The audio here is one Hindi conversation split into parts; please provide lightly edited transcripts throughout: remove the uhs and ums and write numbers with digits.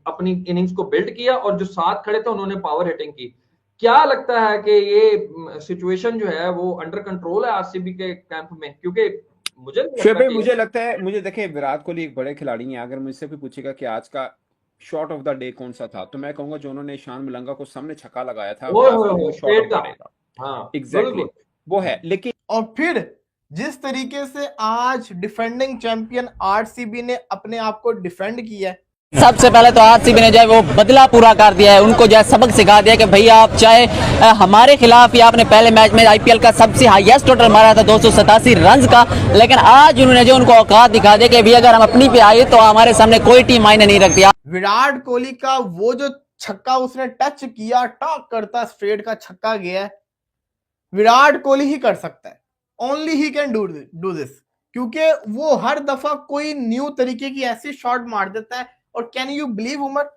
अपनी इनिंग्स को बिल्ड किया और जो साथ खड़े थे उन्होंने पावर हिटिंग की। क्या लगता है कि ये सिचुएशन जो है वो अंडर कंट्रोल है आरसीबी के कैंप में? क्योंकि मुझे नहीं शोएब लगता भाई, कि मुझे लगता है, मुझे देखिए, विराट कोहली एक बड़े खिलाड़ी हैं। अगर मुझसे कोई पूछेगा कि आज का शॉट ऑफ द डे कौन सा था, तो मैं कहूंगा जो उन्होंने ईशान मलंगा को सामने छक्का लगाया था, ओए विराट होए कोहली होए का शॉट ऑफ स्ट्रेट द का। डे था। हाँ एग्जैक्टली बिल्कुल। वो है। लेकिन और फिर जिस तरीके से आज डिफेंडिंग चैंपियन आरसीबी ने अपने आप को डिफेंड किया है, सबसे पहले तो आरसीबी ने जो है वो बदला पूरा कर दिया है, उनको जो है सबक सिखा दिया कि भैया आप चाहे हमारे खिलाफ ही आपने पहले मैच में आईपीएल का सबसे हाईएस्ट टोटल मारा था 287 रन का, लेकिन आज उन्होंने जो उनको औकात दिखा दिया कि भैया अगर हम अपनी पे आए तो हमारे सामने कोई टीम मायने नहीं रखती। विराट कोहली का वो जो छक्का उसने टच किया, टॉक करता स्ट्रेट का छक्का गया है, विराट कोहली ही कर सकता है। Only he can do this, क्योंकि वो हर दफा कोई न्यू तरीके की ऐसी शॉट मार देता है। और can you believe Umar,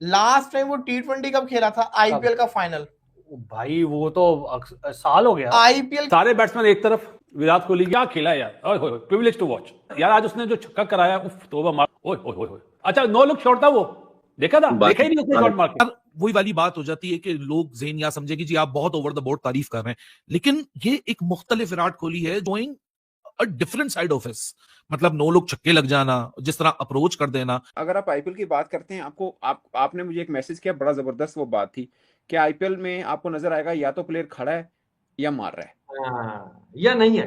last time वो T20 कब खेला था? आईपीएल का फाइनल भाई, वो तो साल हो गया। आईपीएल सारे बैट्समैन एक तरफ, विराट कोहली क्या खेला यार, प्रिविलेज टू वॉच यार। आज उसने जो छक्का कराया, उफ तौबा मार, ओए ओए ओए। अच्छा, 9 लुक शॉट था वो, देखा था? देखा ही नहीं उसने शॉट मार के। वही वाली बात हो जाती है कि लोग ज़ेन या समझे कि जी आप बहुत ओवर द बोर्ड तारीफ कर रहे हैं, लेकिन ये एक मुख्तलिफ विराट कोहली है, going a different side of his, मतलब 9 लोग छक्के लग जाना, जिस तरह अप्रोच कर देना। अगर आप आईपीएल की बात करते हैं, आपने मुझे एक मैसेज किया, बड़ा जबरदस्त वो बात थी कि आईपीएल में आपको नजर आएगा या तो प्लेयर खड़ा है या मार रहा है, या नहीं है।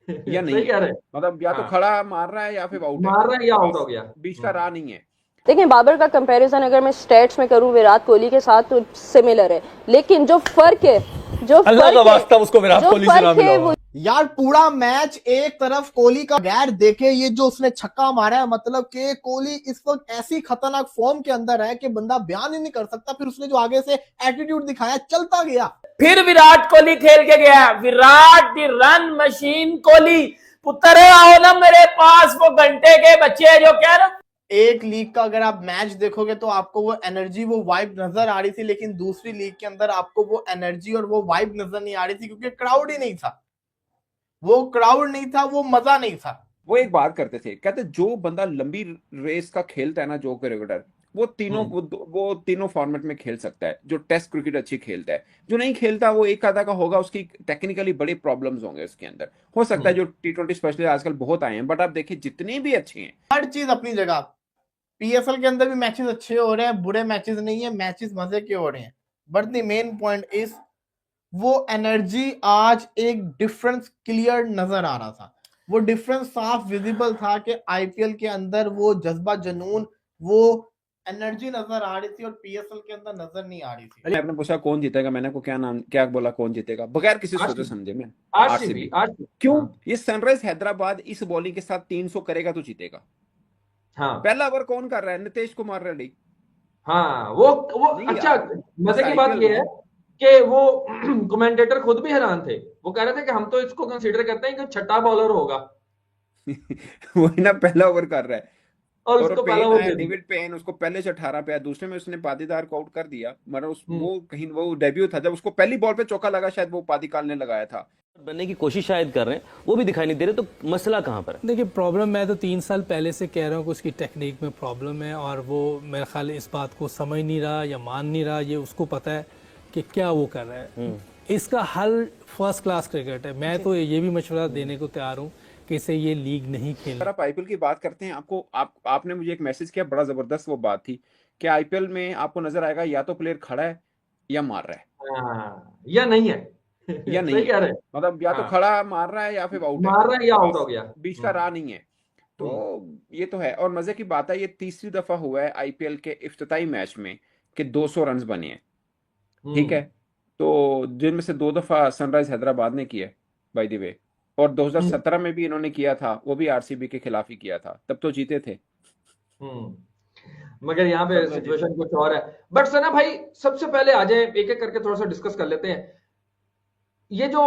या नहीं सही कह रहे है। हैं। मतलब या तो हाँ। खड़ा मार रहा है या फिर आउट मार रहा है या आउट बस हो गया। बीच का राह नहीं है। देखिए, बाबर का कंपैरिजन अगर मैं स्टैट्स में करूं विराट कोहली के साथ तो सिमिलर है, लेकिन जो फर्क है, अल्लाह का वास्ता उसको विराट कोहली से ना मिलाओ। यार पूरा मैच एक तरफ कोहली का गैर देखे, ये जो उसने छक्का मारा है, मतलब कि कोहली इस वक्त ऐसी खतरनाक फॉर्म के अंदर है कि बंदा बयान ही नहीं कर सकता। फिर उसने जो आगे से एटीट्यूड दिखाया, चलता गया। फिर विराट कोहली खेल के गया, विराट दी रन मशीन कोहली। पुत्र आओ ना मेरे पास, वो घंटे के बच्चे जो कह रहे। एक लीग का अगर आप मैच देखोगे तो आपको वो एनर्जी, वो वाइब नजर आ रही थी, लेकिन दूसरी लीग के अंदर आपको वो एनर्जी और वो वाइब नजर नहीं आ रही थी, क्योंकि क्राउड ही नहीं था। वो क्राउड नहीं था, वो मजा नहीं था। वो एक बात करते थे, कहते जो बंदा लंबी रेस का खेलता है ना, जो क्रिकेटर, वो तीनों वो तीनों फॉर्मेट में खेल सकता है। जो टेस्ट क्रिकेट अच्छी खेलता है, जो नहीं खेलता वो एक आधा का होगा, उसकी टेक्निकली बड़ी प्रॉब्लम्स होंगे उसके अंदर। हो सकता है जो T20 स्पेशलिस्ट आजकल बहुत आए हैं, बट आप देखिए जितने भी अच्छे हैं, हर चीज अपनी जगह। पीएसएल के अंदर भी मैचेस अच्छे हो रहे हैं, बुरे मैचेस नहीं है, मैचेस मजे के हो रहे हैं। But the main point is वो एनर्जी आज एक डिफरेंस क्लियर नजर आ रहा था। वो डिफरेंस साफ विजिबल था कि आईपीएल के अंदर वो जज्बा, जुनून, वो एनर्जी नजर आ रही थी और पीएसएल के अंदर नजर नहीं आ रही थी। आपने पूछा कौन जीतेगा, मैंने को क्या बोला, कौन जीतेगा बगैर किसी सोचे समझे में? आरसीबी। क्यों? ये सनराइज हैदराबाद इस बॉलिंग के साथ 300 करेगा तो जीतेगा। हाँ। पहला ओवर कौन कर रहा है? नीतीश कुमार रेड्डी। हाँ, वो अच्छा, मजे की बात ये है कि वो कमेंटेटर खुद भी हैरान थे। वो कह रहे थे कि हम तो इसको कंसीडर करते हैं कि छठा बॉलर होगा। वही ना, पहला ओवर कर रहा है और उसको पहला ओवर दे डेविड पेन, उसको पहले से 18 पे, दूसरे में उसने पादीदार को आउट कर दिया। मतलब वो कहीं वो डेब्यू था, जब उसको पहली बॉल पे चौका लगा, शायद वो पादीकाल ने लगाया था। बनने की कोशिश शायद कर रहे हैं, वो भी दिखाई नहीं दे रहे। तो मसला कहाँ पर है? देखिए, प्रॉब्लम मैं तो 3 साल पहले से कह रहा हूँ कि उसकी टेक्निक में प्रॉब्लम है, और वो मेरे ख्याल इस बात को समझ नहीं रहा या मान नहीं रहा। ये उसको पता है कि क्या वो कर रहा है। इसका हल फर्स्ट क्लास क्रिकेट है। मैं तो ये भी मशवरा देने को तैयार हूँ कि इसे ये लीग नहीं खेलना। अगर आप आईपीएल की बात करते हैं, आपने मुझे एक मैसेज किया, बड़ा जबरदस्त वो बात थी कि आईपीएल में आपको नजर आएगा या तो प्लेयर खड़ा है या मार रहा है, या नहीं है। या नहीं सही कह रहे हैं। मतलब या तो खड़ा मार रहा है या फिर आउट मार रहा है या आउट हो गया, बीच का राह नहीं है। तो ये तो है। और मजे की बात है, ये तीसरी दफा हुआ है आईपीएल के इफ्तिताई मैच में कि 200 रन बने हैं। ठीक है, तो जिनमें से 2 दफा सनराइज हैदराबाद ने किया बाय द वे, और 2017 में भी इन्होंने किया था, वो भी आरसीबी के खिलाफ ही किया था, तब तो जीते थे। मगर यहाँ पे सिचुएशन कुछ और है। बट सना भाई, सबसे पहले आ जाए, एक एक करके थोड़ा सा डिस्कस कर लेते हैं। ये जो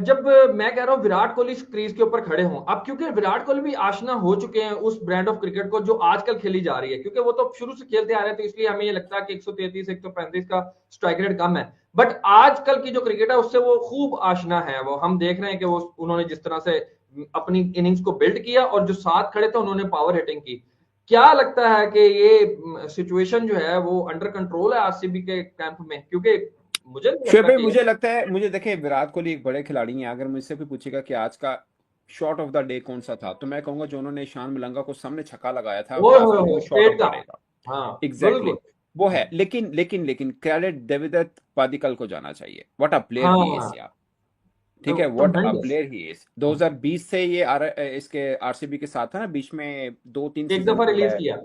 जब मैं कह रहा हूं विराट कोहली क्रीज के ऊपर खड़े हों, अब क्योंकि विराट कोहली भी आशना हो चुके हैं उस ब्रांड ऑफ क्रिकेट को जो आजकल खेली जा रही है, क्योंकि वो तो शुरू से खेलते आ रहे थे, इसलिए हमें ये लगता है कि 133 135 का स्ट्राइक रेट कम है। बट आजकल की जो क्रिकेट है उससे वो खूब आशना है। वो हम देख रहे हैं कि वो उन्होंने जिस तरह से अपनी इनिंग्स को बिल्ड किया और जो साथ खड़े थे उन्होंने पावर हिटिंग की। क्या लगता है कि ये सिचुएशन जो है वो अंडर कंट्रोल है आरसीबी के कैंप में? क्योंकि मुझे नहीं शोएब लगता भाई, कि मुझे लगता है, मुझे देखे, विराट कोहली एक बड़े खिलाड़ी हैं। अगर मुझसे कोई पूछेगा कि आज का शॉट ऑफ द डे कौन सा था, तो मैं कहूंगा जो उन्होंने ईशान मलंगा को सामने छक्का लगाया था, ओए आज होए का होए वो शॉट स्टेट ऑफ का। द डे था। हाँ एग्जैक्टली बिल्कुल। वो है। लेकिन क्रेडिट देवदत्त पादिक्कल को जाना चाहिए। What a player he is हाँ यार। ठीक है, what a tremendous. Player he is. 2020 से ये इसके आरसीबी के साथ था ना, बीच में 2-3 एक सीजन दफा खेला रिलीज है। किया।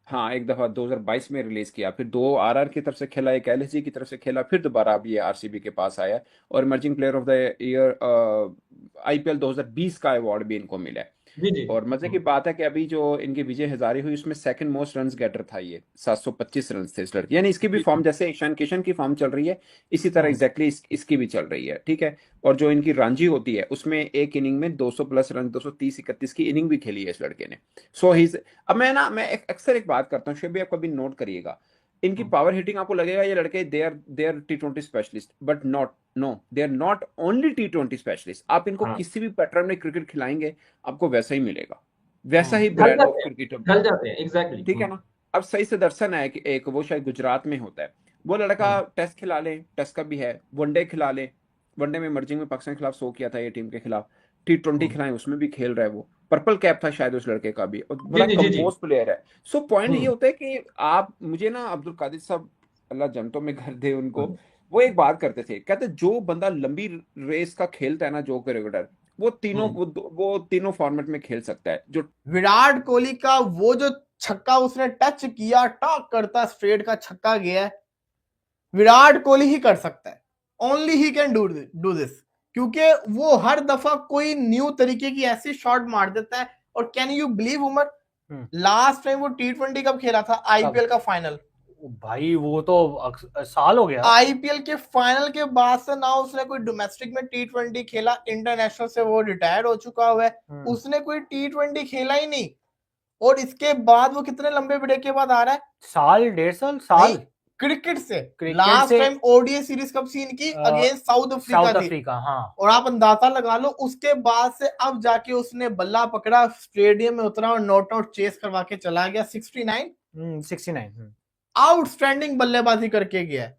हाँ, एक दफा 2022 में रिलीज किया, फिर 2 आरआर की तरफ से खेला, एक एलएसजी की तरफ से खेला, फिर दोबारा अब ये आरसीबी के पास आया और emerging player of the year IPL 2020 का अवार्ड भी इनको मिला है। जी जी। और मजे की बात है कि अभी जो इनकी विजय हजारे हुई, उसमें सेकंड मोस्ट रन गेटर था ये, 725 रन थे इस लड़के। यानी इसकी भी जी फॉर्म जैसे ईशान किशन की फॉर्म चल रही है, इसी तरह हम्म, एग्जैक्टली इसकी भी चल रही है। ठीक है। और जो इनकी रणजी होती है, उसमें एक इनिंग में 200 प्लस रन, 230-31 की इनिंग भी खेली है इस लड़के ने। सो ही अब मैं अक्सर एक बात करता हूँ, भी आप कभी नोट करिएगा, इनकी पावर हिटिंग आपको लगेगा ये लड़के they are T20 specialist, but not, no, they are not only T20 specialist. आप इनको हाँ किसी भी पैटर्न में क्रिकेट खिलाएंगे, आपको वैसा ही मिलेगा, वैसा ही ढल ब्रांड ऑफ जाते हैं, क्रिकेटर ढल मिलेगा। जाते हैं एग्जैक्टली। ठीक है ना। अब सही से दर्शन है कि एक वो शायद गुजरात में होता है, वो लड़का टेस्ट खिला ले, टेस्ट का भी है, वनडे खिला ले, वनडे में इमर्जिंग में पाकिस्तान के खिलाफ 100 किया था ये टीम के खिलाफ, T20 खिलाए उसमें भी खेल रहा है, वो पर्पल कैप था शायद उस लड़के का भी, और जी बड़ा जी जी जी। कंपोज प्लेयर है। सो पॉइंट ये होता है कि आप मुझे ना, अब्दुल कादिर साहब, अल्लाह जन्नतों में घर दे उनको, वो एक बात करते थे, कहते जो बंदा लंबी रेस का खेलता है ना, जो क्रिकेटर, वो तीनों वो तीनों फॉर्मेट में खेल सकता है। जो विराट कोहली का वो जो छक्का उसने टच किया, टॉक करता स्ट्रेट का छक्का गया है, विराट कोहली ही कर सकता है। Only he can do this, क्योंकि वो हर दफा कोई न्यू तरीके की ऐसी शॉट मार देता है। और can you believe Umar, last time वो T20 कब खेला था? आईपीएल का फाइनल। भाई वो तो साल हो गया। आईपीएल के फाइनल के बाद से ना उसने कोई डोमेस्टिक में T20 खेला, इंटरनेशनल से वो रिटायर हो चुका हुआ है, उसने कोई T20 खेला ही नहीं। और इसके बाद वो कितने लंबे ब्रेक के बाद आ रहा है? साल, 1.5 साल क्रिकेट से। लास्ट टाइम ओडीआई सीरीज कब सी इनकी? Against south Africa. हाँ। और आप अंदाजा लगा लो, उसके बाद से अब जाके उसने बल्ला पकड़ा, स्टेडियम में उतरा और नॉट आउट चेस करवा के चला गया। 69 आउटस्टैंडिंग बल्लेबाजी करके गया है।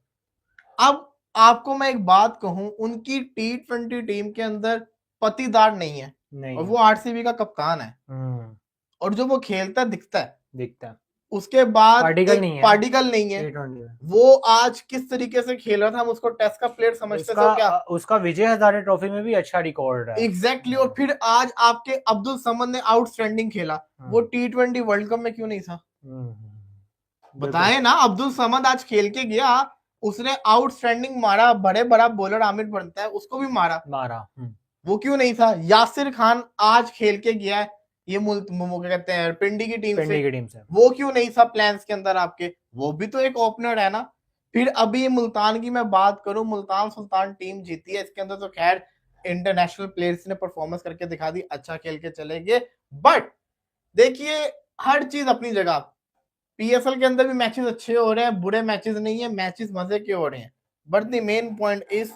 अब आपको मैं एक बात कहूं, उनकी T20 टीम के अंदर पतिदार नहीं है, और वो आरसीबी का कप्तान है, और जो वो खेलता दिखता है। उसके बाद पार्टिकल नहीं है। वो आज किस तरीके से खेल रहा था, हम उसको टेस्ट का प्लेयर समझते थे क्या? उसका विजय हजारे ट्रॉफी में भी अच्छा रिकॉर्ड है। एग्जैक्टली। और फिर आज आपके अब्दुल समद ने आउटस्टैंडिंग खेला, वो T20 वर्ल्ड कप में क्यों नहीं था? बताएं ना, अब्दुल समद आज खेल के गया, उसने आउटस्टैंडिंग मारा, बड़े बड़ा बॉलर आमिर बनता है, उसको भी मारा। वो क्यों नहीं था? यासिर खान आज खेल के गया है, ये क्या कहते हैं, पिंडी की टीम से, वो क्यों नहीं था प्लान्स के अंदर आपके? वो भी तो एक ओपनर है ना। फिर अभी मुल्तान की मैं बात करूं, मुल्तान सुल्तान टीम जीती है, इसके अंदर तो खैर इंटरनेशनल प्लेयर्स ने परफॉर्मेंस करके दिखा दी, अच्छा खेल के चले गए। बट देखिए, हर चीज अपनी जगह। पीएसएल के अंदर भी मैचेस अच्छे हो रहे हैं, बुरे मैचेस नहीं है, मैचेस मजे के हो रहे हैं। But the main point is,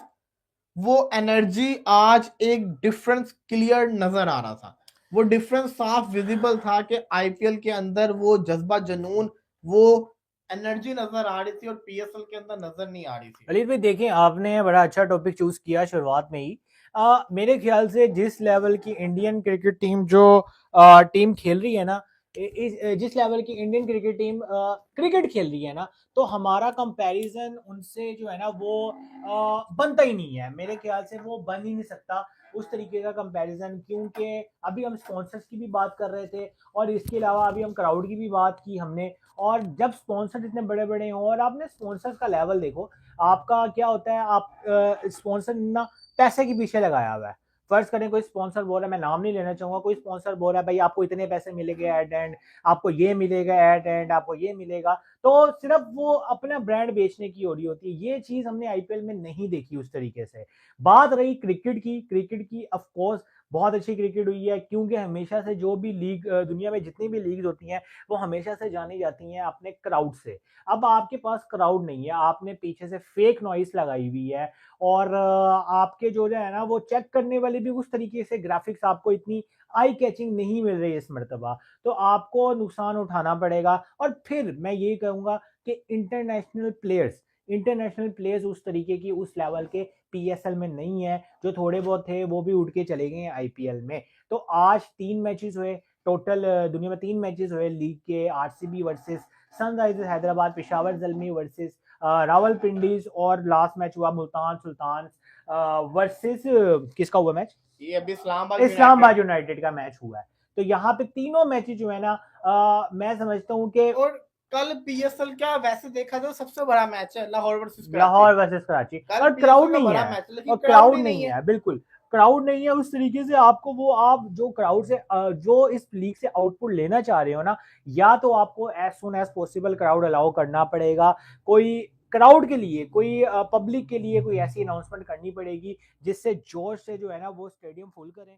वो एनर्जी आज एक डिफरेंस क्लियर नजर आ रहा था, वो डिफरेंस साफ विजिबल था कि आईपीएल के अंदर वो जज्बा, जुनून, वो एनर्जी नजर आ रही थी, और पीएसएल के अंदर नजर नहीं आ रही थी। ललित भाई देखें, आपने बड़ा अच्छा टॉपिक चूज किया शुरुआत में ही। मेरे ख्याल से जिस लेवल की इंडियन क्रिकेट टीम जो टीम खेल रही है ना, जिस लेवल की इंडियन क्रिकेट टीम क्रिकेट खेल रही है ना, तो हमारा कंपैरिजन उनसे जो है ना वो बनता ही नहीं है। मेरे ख्याल से वो बन ही नहीं सकता उस तरीके का कंपैरिजन, क्योंकि अभी हम स्पॉन्सर्स की भी बात कर रहे थे, और इसके अलावा अभी हम क्राउड की भी बात की हमने। और जब स्पॉन्सर इतने बड़े बड़े हों, और आपने स्पॉन्सर्स का लेवल देखो, आपका क्या होता है, आप स्पॉन्सर ना पैसे के पीछे लगाया हुआ है। फर्ज करें कोई स्पॉन्सर बोल रहा है, मैं नाम नहीं लेना चाहूंगा, कोई स्पॉन्सर बोल रहा है भाई आपको इतने पैसे मिलेंगे एट एंड, आपको ये मिलेगा एट एंड, आपको ये मिलेगा, तो सिर्फ वो अपना ब्रांड बेचने की हो रही होती है। ये चीज हमने आईपीएल में नहीं देखी उस तरीके से। बात रही क्रिकेट की ऑफ कोर्स बहुत अच्छी क्रिकेट हुई है, क्योंकि हमेशा से जो भी लीग दुनिया में जितनी भी लीग्स होती हैं, वो हमेशा से जानी जाती हैं अपने क्राउड से। अब आपके पास क्राउड नहीं है, आपने पीछे से फेक नॉइस लगाई हुई है, और आपके जो है ना वो चेक करने वाले भी उस तरीके से ग्राफिक्स आपको इतनी आई कैचिंग नहीं मिल रही इस मर्तबा, तो आपको नुकसान उठाना पड़ेगा। और फिर मैं ये कहूंगा कि इंटरनेशनल प्लेयर्स उस तरीके की उस लेवल के पीएसएल में नहीं है, जो थोड़े बहुत थे वो भी उठ के चले गए हैं आईपीएल में। तो आज 3 मैचेस हुए टोटल, दुनिया में 3 मैचेस हुए लीग के, RCB versus Sunrisers Hyderabad, Peshawar Zalmi versus Rawalpindiz, और लास्ट मैच हुआ मुल्तान सुल्तान वर्सेस किसका हुआ मैच? ये अभी इस्लामाबाद यूनाइटेड का मैच हुआ है। तो यहाँ पे तीनों मैचेस जो है ना, मैं समझता हूँ कि और कल पीएसएल क्या वैसे देखा तो सबसे बड़ा मैच है लाहौर वर्सेस कराची, और क्राउड नहीं है, और क्राउड नहीं है, बिल्कुल क्राउड नहीं है उस तरीके से। आपको वो आप जो क्राउड से जो इस लीग से आउटपुट लेना चाह रहे हो ना, या तो आपको as soon as possible crowd allow करना पड़ेगा, कोई क्राउड के लिए, कोई पब्लिक के लिए कोई ऐसी अनाउंसमेंट करनी पड़ेगी जिससे जोश से जो है ना वो स्टेडियम फुल करें।